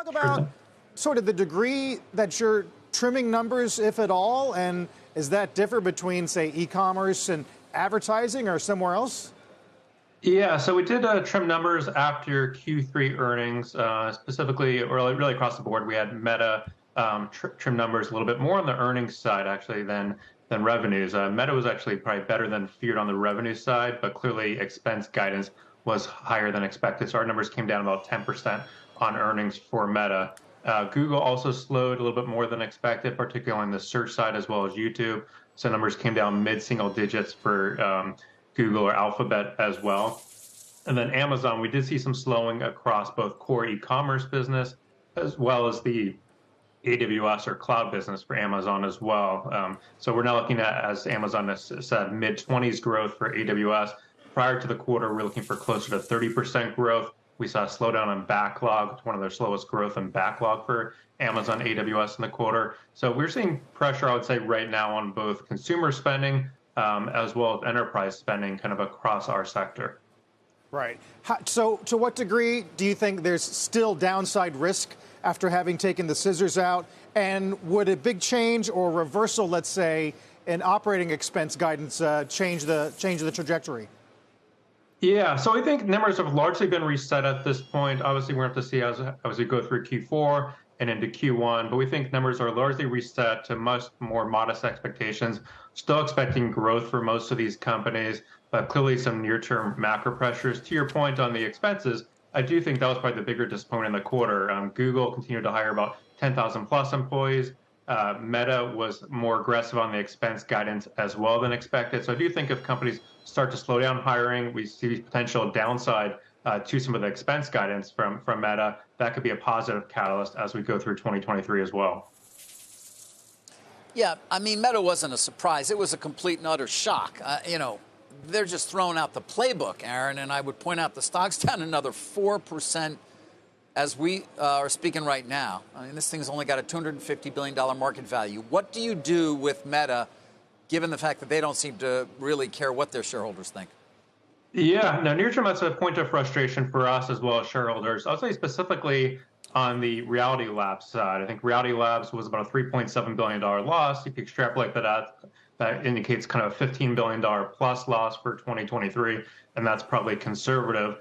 talk about sort of the degree that you're trimming numbers, if at all, and is that differ between, say, e-commerce and advertising or somewhere else? Yeah, so we did trim numbers after Q3 earnings, specifically, or really across the board. We had Meta trim numbers a little bit more on the earnings side, actually, than revenues. Meta was actually probably better than feared on the revenue side, but clearly expense guidance was higher than expected. So our numbers came down about 10% on earnings for Meta. Google also slowed a little bit more than expected, particularly on the search side as well as YouTube. So numbers came down mid-single digits for Google or Alphabet as well. And then Amazon, we did see some slowing across both core e-commerce business as well as the AWS or cloud business for Amazon as well. So we're now looking at, as Amazon has said, mid-20s growth for AWS. Prior to the quarter, we're looking for closer to 30% growth. We saw a slowdown in backlog, one of their slowest growth in backlog for Amazon AWS in the quarter. So we're seeing pressure, I would say, right now on both consumer spending as well as enterprise spending kind of across our sector. Right. So to what degree do you think there's still downside risk after having taken the scissors out? And would a big change or reversal, let's say, in operating expense guidance change the trajectory? Yeah, so I think numbers have largely been reset at this point. Obviously, we're going to have to see as we go through Q4 and into Q1, but we think numbers are largely reset to much more modest expectations. Still expecting growth for most of these companies, but clearly some near-term macro pressures. To your point on the expenses, I do think that was probably the bigger disappointment in the quarter. Google continued to hire about 10,000 plus employees. Meta was more aggressive on the expense guidance as well than expected. So I do think if companies start to slow down hiring, we see potential downside to some of the expense guidance from Meta. That could be a positive catalyst as we go through 2023 as well. Yeah, I mean, Meta wasn't a surprise. It was a complete and utter shock. They're just throwing out the playbook, Aaron, and I would point out the stock's down another 4% as we are speaking right now. I mean, this thing's only got a $250 billion market value. What do you do with Meta, given the fact that they don't seem to really care what their shareholders think? Yeah, no, near term, that's a point of frustration for us as well as shareholders. I'll say specifically on the Reality Labs side. I think Reality Labs was about a $3.7 billion loss. If you extrapolate that out, that indicates kind of a $15 billion plus loss for 2023, and that's probably conservative.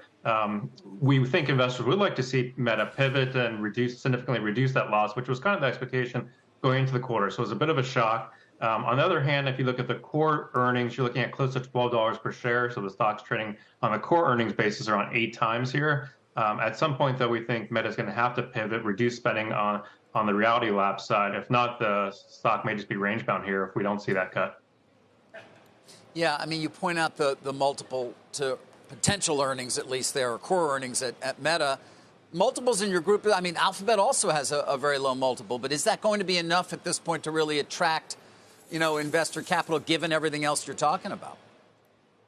We think investors would like to see Meta pivot and significantly reduce that loss, which was kind of the expectation going into the quarter. So it was a bit of a shock. On the other hand, if you look at the core earnings, you're looking at close to $12 per share. So the stock's trading on a core earnings basis around 8 times here. At some point, though, we think Meta is going to have to pivot, reduce spending on the Reality Labs side. If not, the stock may just be range bound here if we don't see that cut. Yeah, I mean, you point out the multiple to potential earnings, at least there, or core earnings at Meta. Multiples in your group, I mean, Alphabet also has a very low multiple, but is that going to be enough at this point to really attract, investor capital, given everything else you're talking about?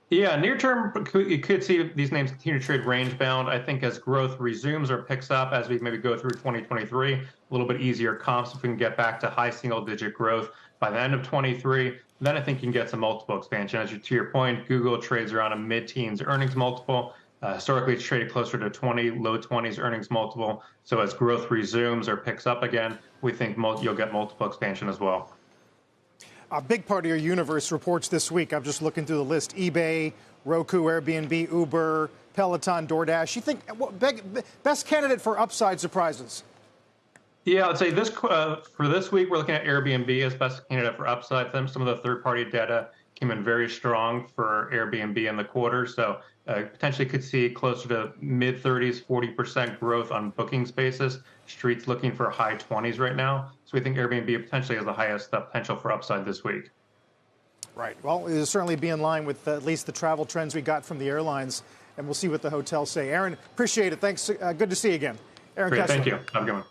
Yeah, near term, you could see these names continue to trade range bound. I think as growth resumes or picks up as we maybe go through 2023, a little bit easier comps if we can get back to high single-digit growth by the end of 23, then I think you can get some multiple expansion. To your point, Google trades around a mid-teens earnings multiple. Historically, it's traded closer to 20, low 20s earnings multiple. So as growth resumes or picks up again, we think you'll get multiple expansion as well. A big part of your universe reports this week. I'm just looking through the list. eBay, Roku, Airbnb, Uber, Peloton, DoorDash. You think best candidate for upside surprises? Yeah, I'd say for this week, we're looking at Airbnb as best candidate for upside. Some of the third-party data came in very strong for Airbnb in the quarter. So potentially could see closer to mid-30s, 40% growth on bookings basis. Street's looking for high 20s right now. So we think Airbnb potentially has the highest potential for upside this week. Right. Well, it'll certainly be in line with at least the travel trends we got from the airlines, and we'll see what the hotels say. Aaron, appreciate it. Thanks. Good to see you again. Aaron Great, Kessler. thank you. Have a good one.